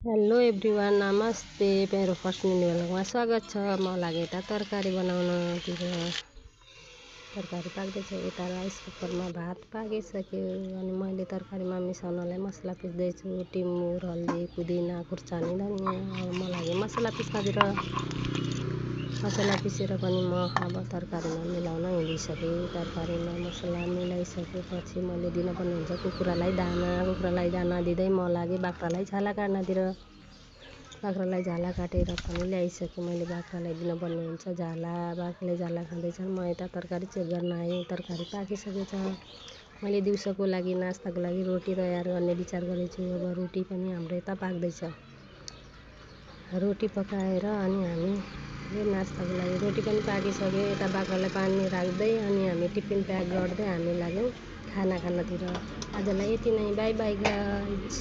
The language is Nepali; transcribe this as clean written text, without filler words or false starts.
हेलो एभ्रिवान, नमस्ते। मेरो फर्स्ट मिनी भ्लगमा स्वागत छ। म लागे यता तरकारी बनाउनतिर। तरकारी पाक्दैछ। यता राइस कुकरमा भात पाकिसक्यो अनि मैले तरकारीमा मिसाउनलाई मसला पिस्दैछु। टिमुर, हल्दी, पुदिना, खुर्सानी, धनियाँ। अब म लागे मसला पिस्नतिर। मसला पिसेर पनि म अब तरकारीमा मिलाउन हिँडिसकेँ। तरकारीमा मसला मिलाइसकेपछि मैले दिनुपर्ने हुन्छ कुखुरालाई दाना दिँदै म लागे बाख्रालाई झाला काट्नतिर। बाख्रालाई झाला काटेर पनि ल्याइसकेँ। मैले बाख्रालाई दिनुपर्ने हुन्छ झाला। बाख्राले झाला खाँदैछन्। म यता तरकारी चेक गर्न आएँ। तरकारी पाकिसकेछ। मैले दिउँसोको लागि नास्ताको लागि रोटी तयार गर्ने विचार गरेछु। अब रोटी पनि हाम्रो यता पाक्दैछ। रोटी पकाएर अनि हामीले नास्ताको लागि रोटी पनि पाकिसक्यो। यता बाख्रालाई पानी राख्दै अनि हामी टिफिन प्याक गर्दै हामी लाग्यौँ खाना खानतिर। आजलाई यति नै। By by guys.